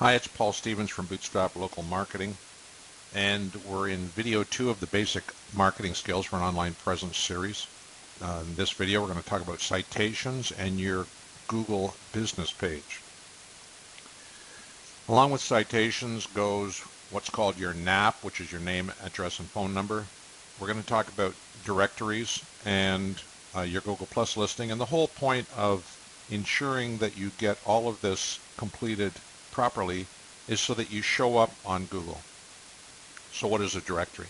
Hi, it's Paul Stevens from Bootstrap Local Marketing, and we're in video 2 of the Basic Marketing Skills for an Online Presence series. In this video, we're going to talk about citations and your Google business page. Along with citations goes what's called your NAP, which is your name, address, and phone number. We're going to talk about directories and your Google Plus listing, and the whole point of ensuring that you get all of this completed properly is so that you show up on Google. So what is a directory?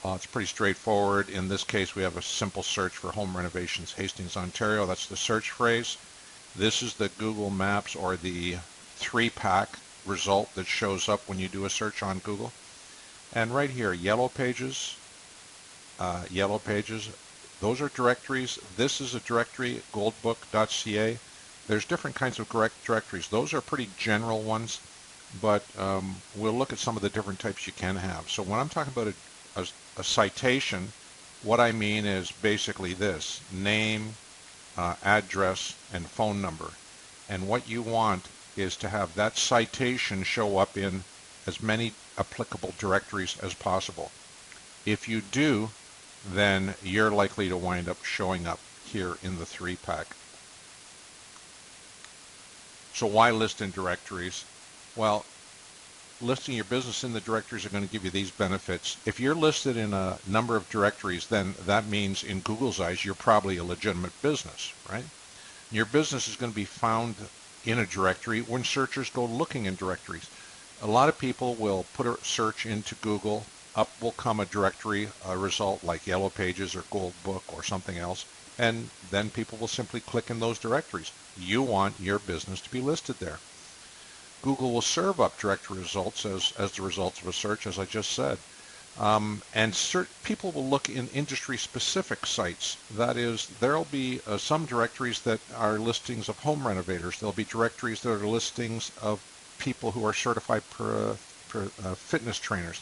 It's pretty straightforward. In this case, we have a simple search for home renovations, Hastings, Ontario. That's the search phrase. This is the Google Maps or the 3-pack result that shows up when you do a search on Google. And right here, yellow pages, those are directories. This is a directory, goldbook.ca. There's different kinds of directories. Those are pretty general ones, but we'll look at some of the different types you can have. So when I'm talking about a citation, what I mean is basically this: name, address, and phone number. And what you want is to have that citation show up in as many applicable directories as possible. If you do, then you're likely to wind up showing up here in the 3-pack. So why list in directories? Well, listing your business in the directories are going to give you these benefits. If you're listed in a number of directories, then that means in Google's eyes, you're probably a legitimate business, right? Your business is going to be found in a directory when searchers go looking in directories. A lot of people will put a search into Google. Up will come a directory result like Yellow Pages or Gold Book or something else, and then people will simply click in those directories. You want your business to be listed there. Google will serve up directory results as the results of a search, as I just said. People will look in industry-specific sites. That is, there'll be some directories that are listings of home renovators. There'll be directories that are listings of people who are certified fitness trainers.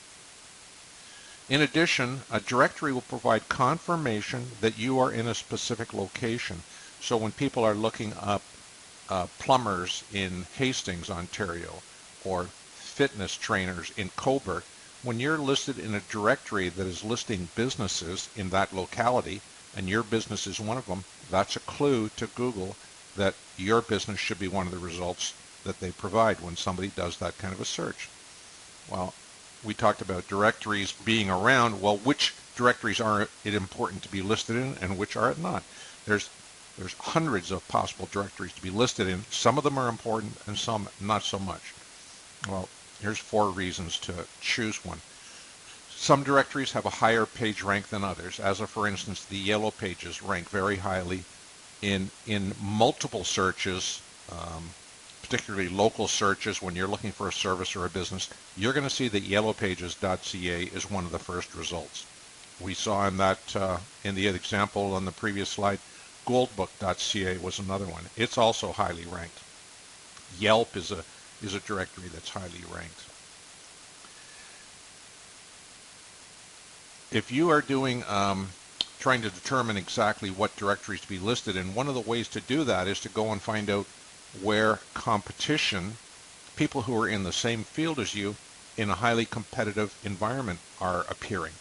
In addition, a directory will provide confirmation that you are in a specific location. So when people are looking up plumbers in Hastings, Ontario, or fitness trainers in Cobourg, when you're listed in a directory that is listing businesses in that locality, and your business is one of them, that's a clue to Google that your business should be one of the results that they provide when somebody does that kind of a search. Well, we talked about directories being around. Well, which directories are it important to be listed in and which are it not? There's hundreds of possible directories to be listed in. Some of them are important and some not so much. Well, here's 4 reasons to choose one. Some directories have a higher page rank than others. As for instance, the Yellow Pages rank very highly in multiple searches, particularly local searches. When you're looking for a service or a business, you're going to see that yellowpages.ca is one of the first results. We saw in the example on the previous slide, goldbook.ca was another one. It's also highly ranked. Yelp is a directory that's highly ranked. If you are doing trying to determine exactly what directories to be listed in, one of the ways to do that is to go and find out where competition, people who are in the same field as you in a highly competitive environment, are appearing.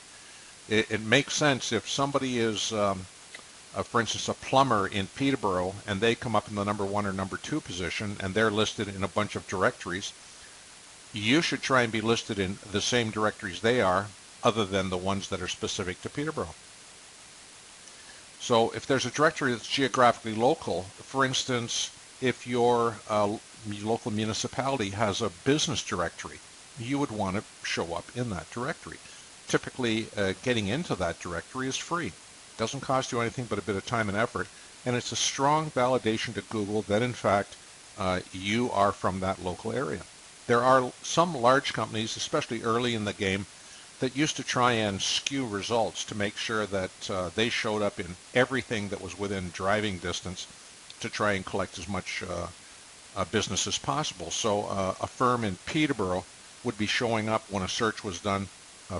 It makes sense if somebody is, for instance, a plumber in Peterborough, and they come up in the number 1 or number 2 position, and they're listed in a bunch of directories. You should try and be listed in the same directories they are, other than the ones that are specific to Peterborough. So if there's a directory that's geographically local, for instance, if your local municipality has a business directory, you would want to show up in that directory. Typically, getting into that directory is free. It doesn't cost you anything but a bit of time and effort, and it's a strong validation to Google that, in fact, you are from that local area. There are some large companies, especially early in the game, that used to try and skew results to make sure that they showed up in everything that was within driving distance to try and collect as much business as possible. So a firm in Peterborough would be showing up when a search was done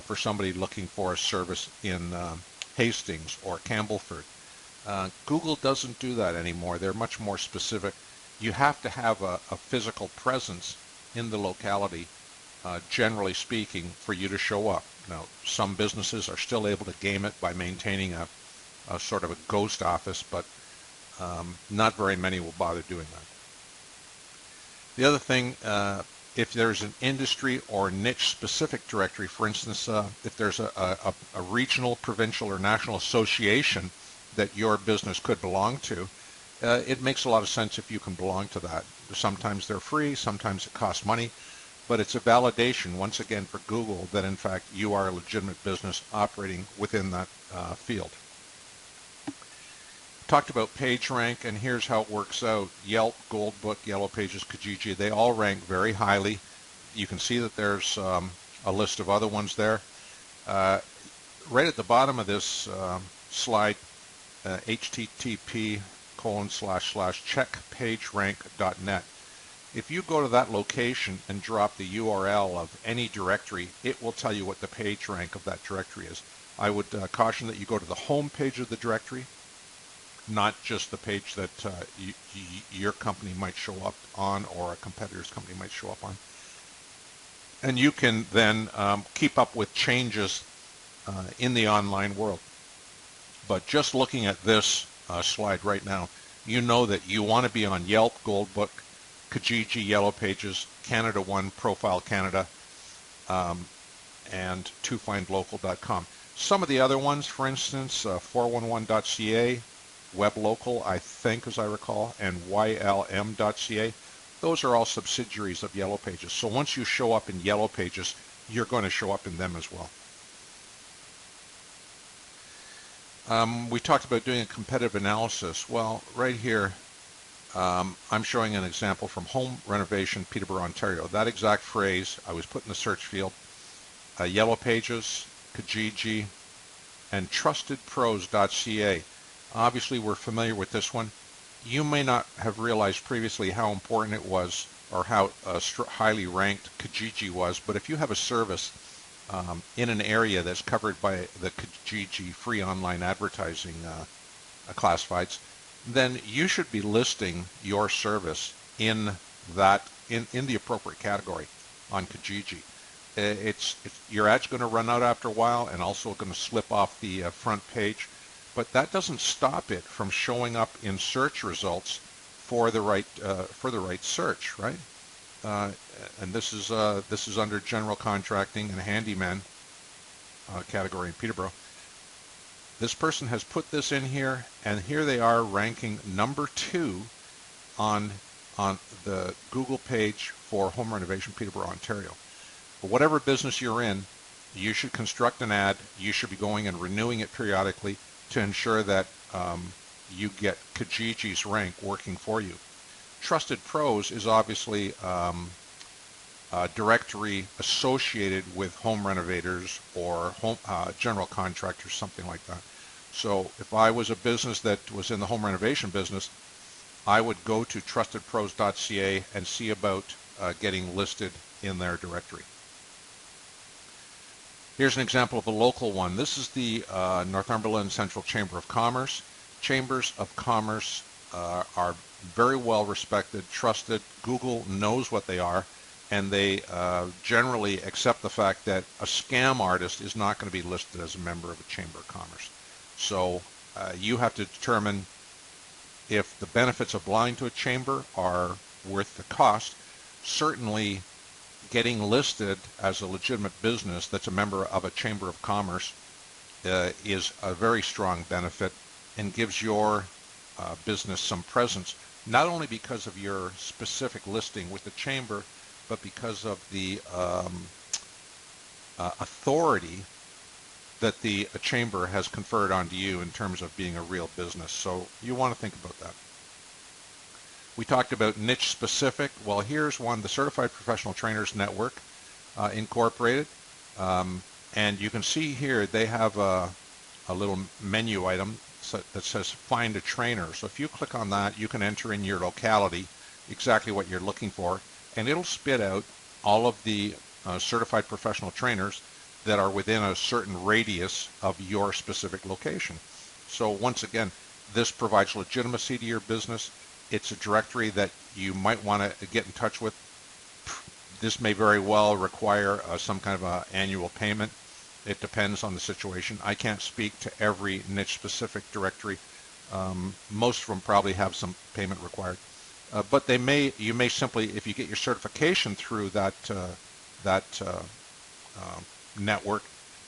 for somebody looking for a service in Hastings or Campbellford. Google doesn't do that anymore. They're much more specific. You have to have a physical presence in the locality, generally speaking, for you to show up. Now, some businesses are still able to game it by maintaining a sort of a ghost office, but not very many will bother doing that. The other thing, if there's an industry or niche specific directory, for instance, if there's a regional, provincial, or national association that your business could belong to, it makes a lot of sense if you can belong to that. Sometimes they're free, sometimes it costs money, but it's a validation, once again, for Google that in fact you are a legitimate business operating within that field. Talked about PageRank, and here's how it works out. Yelp, Goldbook, Yellow Pages, Kijiji, they all rank very highly. You can see that there's a list of other ones there. Right at the bottom of this slide, http://checkpagerank.net. If you go to that location and drop the URL of any directory, it will tell you what the page rank of that directory is. I would caution that you go to the home page of the directory, not just the page that your company might show up on or a competitor's company might show up on. And you can then keep up with changes in the online world. But just looking at this slide right now, you know that you want to be on Yelp, Goldbook, Kijiji, Yellow Pages, Canada One, Profile Canada, and tofindlocal.com. Some of the other ones, for instance, 411.ca, WebLocal, I think, as I recall, and ylm.ca, those are all subsidiaries of Yellow Pages. So once you show up in Yellow Pages, you're going to show up in them as well. We talked about doing a competitive analysis. Well, right here, I'm showing an example from Home Renovation, Peterborough, Ontario. That exact phrase, I was put in the search field, Yellow Pages, Kijiji, and trustedpros.ca. Obviously, we're familiar with this one. You may not have realized previously how important it was or how highly ranked Kijiji was, but if you have a service in an area that's covered by the Kijiji free online advertising classifieds, then you should be listing your service in the appropriate category on Kijiji. Your ad's going to run out after a while and also going to slip off the front page, but that doesn't stop it from showing up in search results for the right search, right? And this is under general contracting and handyman category in Peterborough. This person has put this in here, and here they are ranking number 2 on the Google page for Home Renovation Peterborough, Ontario. But whatever business you're in, you should construct an ad. You should be going and renewing it periodically to ensure that you get Kijiji's rank working for you. Trusted Pros is obviously a directory associated with home renovators or home general contractors, something like that. So if I was a business that was in the home renovation business, I would go to trustedpros.ca and see about getting listed in their directory. Here's an example of a local one. This is the Northumberland Central Chamber of Commerce. Chambers of Commerce are very well respected, trusted. Google knows what they are, and they generally accept the fact that a scam artist is not going to be listed as a member of a Chamber of Commerce. So you have to determine if the benefits of belonging to a chamber are worth the cost. Certainly getting listed as a legitimate business that's a member of a Chamber of Commerce is a very strong benefit and gives your business some presence, not only because of your specific listing with the chamber, but because of the authority that the chamber has conferred onto you in terms of being a real business. So you want to think about that. We talked about niche specific. Well, here's one, the Certified Professional Trainers Network Incorporated. And you can see here they have a little menu item that says find a trainer. So if you click on that, you can enter in your locality exactly what you're looking for, and it'll spit out all of the certified professional trainers that are within a certain radius of your specific location. So once again, this provides legitimacy to your business. It's a directory that you might want to get in touch with This may very well require some kind of an annual payment. It depends on the situation. I can't speak to every niche-specific directory. Most of them probably have some payment required. But you may simply, if you get your certification through that network,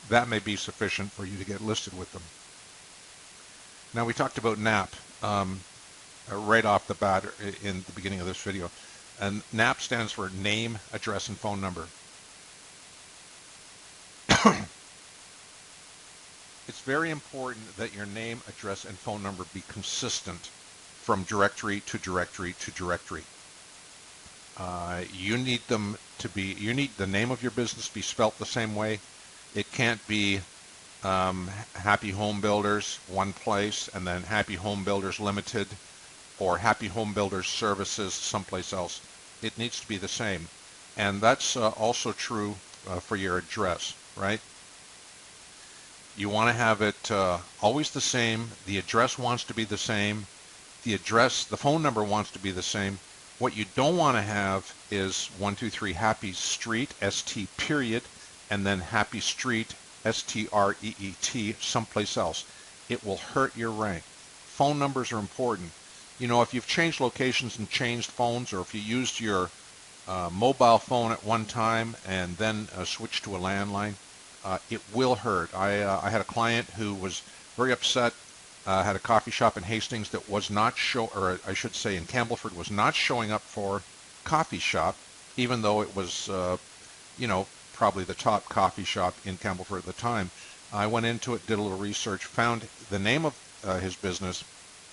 that may be sufficient for you to get listed with them. Now, we talked about NAP right off the bat in the beginning of this video. And NAP stands for name, address, and phone number. It's very important that your name, address, and phone number be consistent from directory to directory to directory. You need the name of your business to be spelt the same way. It can't be Happy Home Builders one place and then Happy Home Builders Limited or Happy Home Builders Services someplace else. It needs to be the same. And that's also true for your address, right? You want to have it always the same. The address wants to be the same. The phone number wants to be the same. What you don't want to have is 123 Happy Street, ST period, and then Happy Street, STREET, someplace else. It will hurt your rank. Phone numbers are important. You know, if you've changed locations and changed phones, or if you used your mobile phone at one time and then switched to a landline, it will hurt. I had a client who was very upset, had a coffee shop in Hastings that was not or I should say in Campbellford, was not showing up for coffee shop, even though it was, you know, probably the top coffee shop in Campbellford at the time. I went into it, did a little research, found the name of his business,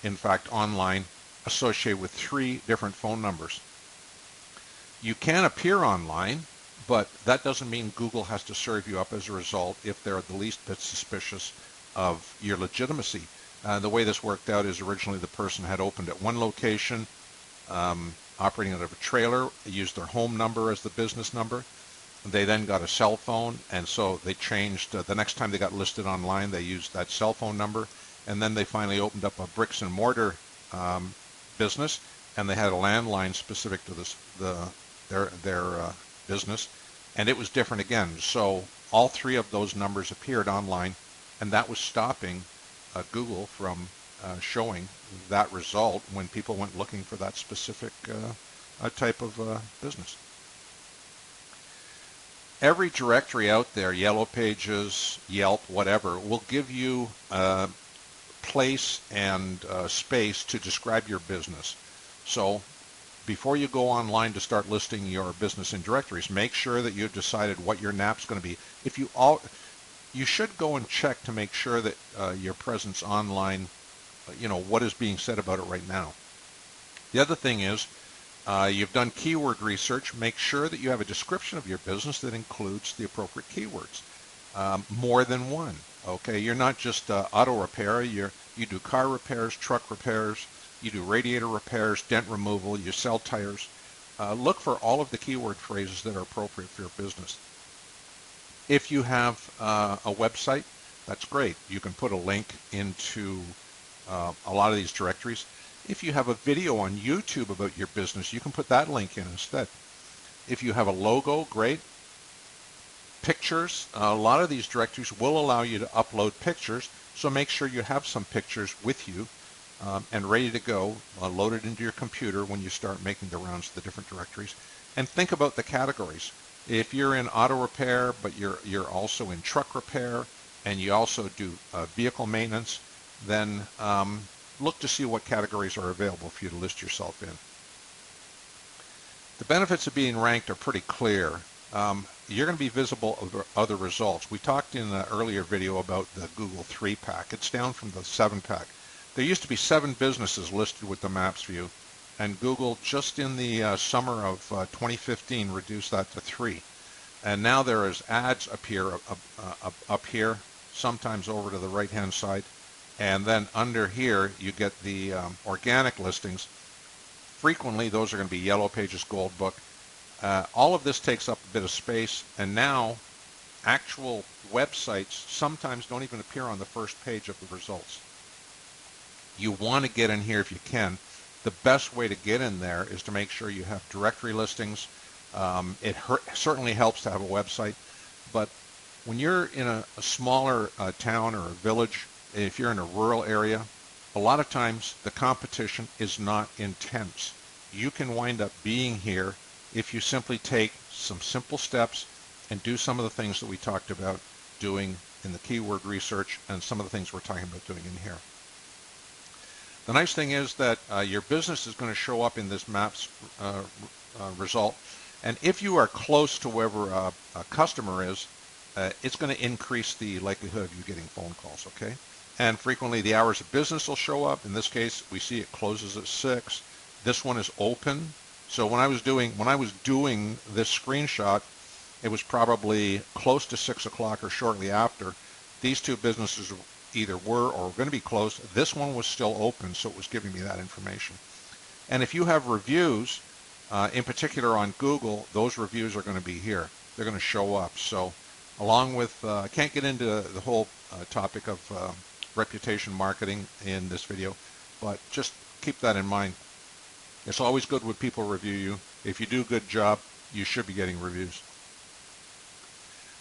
in fact, online, associated with 3 different phone numbers. You can appear online, but that doesn't mean Google has to serve you up as a result if they're the least bit suspicious of your legitimacy. The way this worked out is originally the person had opened at one location, operating out of a trailer, used their home number as the business number. They then got a cell phone, and so they changed. The next time they got listed online, they used that cell phone number, and then they finally opened up a bricks and mortar business, and they had a landline specific to their business, and it was different again. So all 3 of those numbers appeared online, and that was stopping Google from showing that result when people went looking for that specific type of business. Every directory out there, Yellow Pages, Yelp, whatever, will give you place and space to describe your business. So before you go online to start listing your business in directories, make sure that you've decided what your NAP's going to be. You should go and check to make sure that your presence online, you know, what is being said about it right now. The other thing is, you've done keyword research. Make sure that you have a description of your business that includes the appropriate keywords. More than one. Okay, you're not just auto repair. You do car repairs, truck repairs. You do radiator repairs, dent removal. You sell tires. Look for all of the keyword phrases that are appropriate for your business. If you have a website, that's great. You can put a link into a lot of these directories. If you have a video on YouTube about your business, you can put that link in instead. If you have a logo, great. Pictures, a lot of these directories will allow you to upload pictures, so make sure you have some pictures with you and ready to go, loaded into your computer when you start making the rounds to the different directories. And think about the categories. If you're in auto repair, but you're also in truck repair, and you also do vehicle maintenance, then look to see what categories are available for you to list yourself in. The benefits of being ranked are pretty clear. You're going to be visible over other results. We talked in the earlier video about the Google 3-pack. It's down from the 7-pack. There used to be 7 businesses listed with the Maps view, and Google just in the summer of 2015 reduced that to 3. And now there is ads appear up here, sometimes over to the right-hand side, and then under here you get the organic listings. Frequently those are going to be Yellow Pages, Gold Book. All of this takes up a bit of space, and now actual websites sometimes don't even appear on the first page of the results. You want to get in here if you can. The best way to get in there is to make sure you have directory listings, Certainly helps to have a website, but when you're in a smaller town or a village, if you're in a rural area, a lot of times the competition is not intense. You can wind up being here if you simply take some simple steps and do some of the things that we talked about doing in the keyword research and some of the things we're talking about doing in here. The nice thing is that your business is going to show up in this maps result, and if you are close to wherever a customer is, it's going to increase the likelihood of you getting phone calls, okay? And frequently the hours of business will show up. In this case, we see it closes at 6. This one is open. So when I was doing this screenshot, it was probably close to 6 o'clock or shortly after. These two businesses either were or were going to be closed. This one was still open, so it was giving me that information. And if you have reviews, in particular on Google, those reviews are going to be here. They're going to show up. So along with, I can't get into the whole topic of reputation marketing in this video, but just keep that in mind. It's always good when people review you. If you do a good job, you should be getting reviews.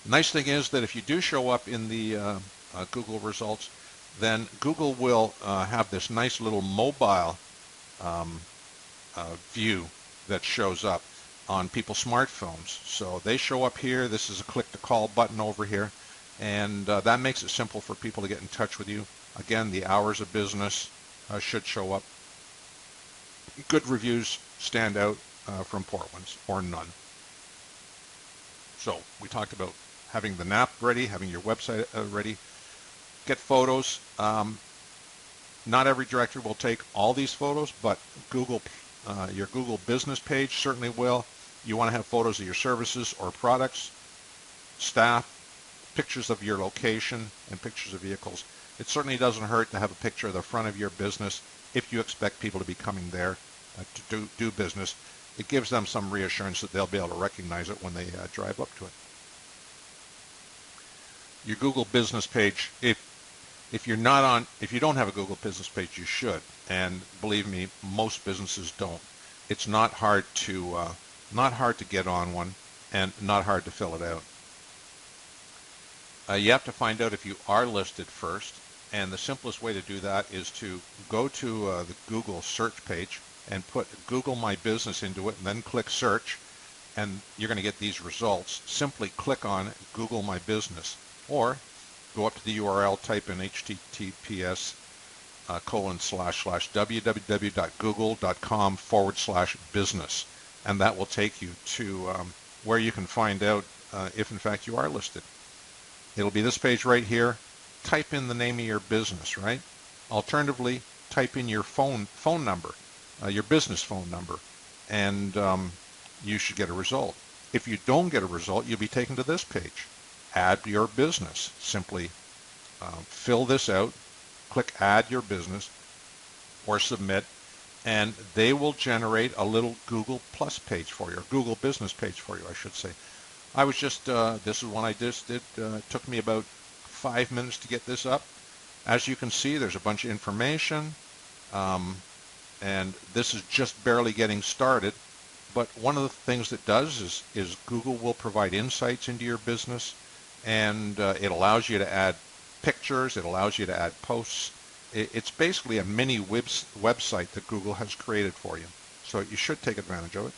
The nice thing is that if you do show up in the Google results, then Google will have this nice little mobile view that shows up on people's smartphones. So they show up here. This is a click to call button over here, and that makes it simple for people to get in touch with you. Again, the hours of business should show up. Good reviews stand out from poor ones, or none. So we talked about having the map ready, having your website ready. Get photos. Not every directory will take all these photos, but your Google business page certainly will. You want to have photos of your services or products, staff, pictures of your location, and pictures of vehicles. It certainly doesn't hurt to have a picture of the front of your business if you expect people to be coming there to do business. It gives them some reassurance that they'll be able to recognize it when they drive up to it. Your Google business page, if you don't have a Google business page, you should. And believe me, most businesses don't. It's not hard to get on one, and not hard to fill it out. You have to find out if you are listed first, and the simplest way to do that is to go to the Google search page and put Google My Business into it, and then click search, and you're going to get these results. Simply click on Google My Business, or go up to the URL, type in https://www.google.com/business, and that will take you to where you can find out if in fact you are listed. It'll be this page right here. Type in the name of your business, right? Alternatively, type in your phone number, your business phone number, and you should get a result. If you don't get a result, you'll be taken to this page. Add your business. Simply fill this out, click Add Your Business, or Submit, and they will generate a little Google Plus page for you, or Google Business page for you, I should say. I was just, this is one I just did. It took me about 5 minutes to get this up. As you can see, there's a bunch of information, and this is just barely getting started. But one of the things it does is Google will provide insights into your business, and it allows you to add pictures, it allows you to add posts. It's basically a mini website that Google has created for you. So you should take advantage of it.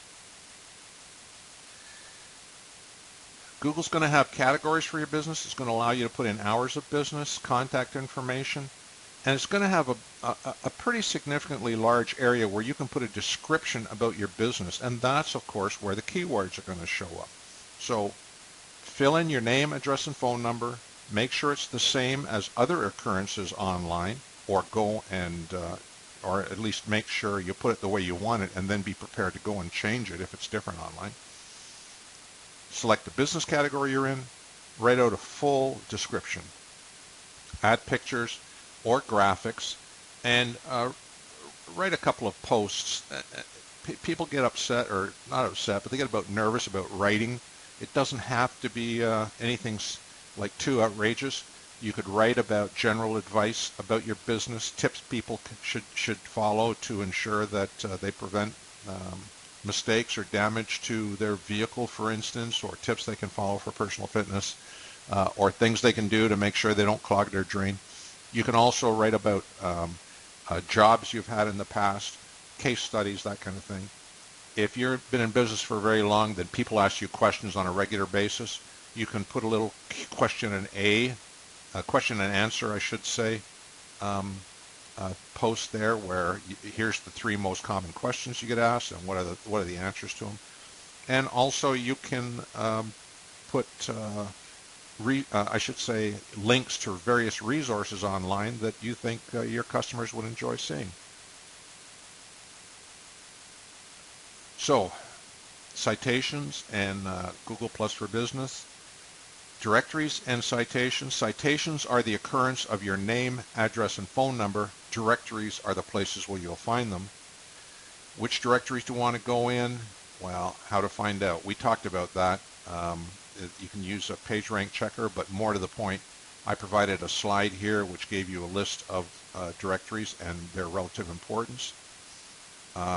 Google's going to have categories for your business. It's going to allow you to put in hours of business, contact information, and it's going to have a pretty significantly large area where you can put a description about your business, and that's, of course, where the keywords are going to show up. So fill in your name, address, and phone number. Make sure it's the same as other occurrences online, or go and, or at least make sure you put it the way you want it, and then be prepared to go and change it if it's different online. Select the business category you're in, write out a full description, add pictures or graphics, and write a couple of posts. People get upset, or not upset, but they get about nervous about writing. It doesn't have to be anything like too outrageous. You could write about general advice about your business, tips people should follow to ensure that they prevent mistakes or damage to their vehicle, for instance, or tips they can follow for personal fitness, or things they can do to make sure they don't clog their drain. You can also write about jobs you've had in the past, case studies, that kind of thing. If you've been in business for very long, then people ask you questions on a regular basis. You can put a little question and answer, I should say, um, post there where here's the 3 most common questions you get asked and what are the answers to them. And also you can put I should say links to various resources online that you think your customers would enjoy seeing. So, citations and Google Plus for Business. Directories and citations. Citations are the occurrence of your name, address, and phone number. Directories are the places where you'll find them. Which directories do you want to go in? Well, how to find out. We talked about that. You can use a PageRank checker, but more to the point, I provided a slide here which gave you a list of directories and their relative importance.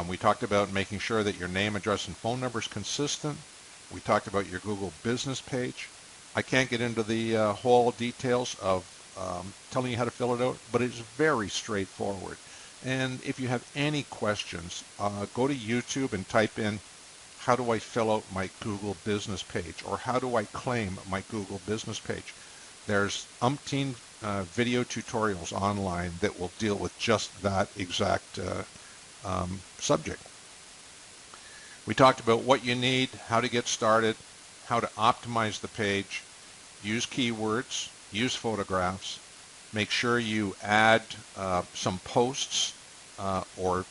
We talked about making sure that your name, address, and phone number is consistent. We talked about your Google business page. I can't get into the whole details of telling you how to fill it out, but it's very straightforward. And if you have any questions, go to YouTube and type in, how do I fill out my Google business page? Or how do I claim my Google business page? There's umpteen video tutorials online that will deal with just that exact subject. We talked about what you need, how to get started, how to optimize the page, use keywords, use photographs, make sure you add some posts or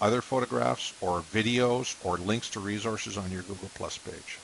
other photographs or videos or links to resources on your Google Plus page.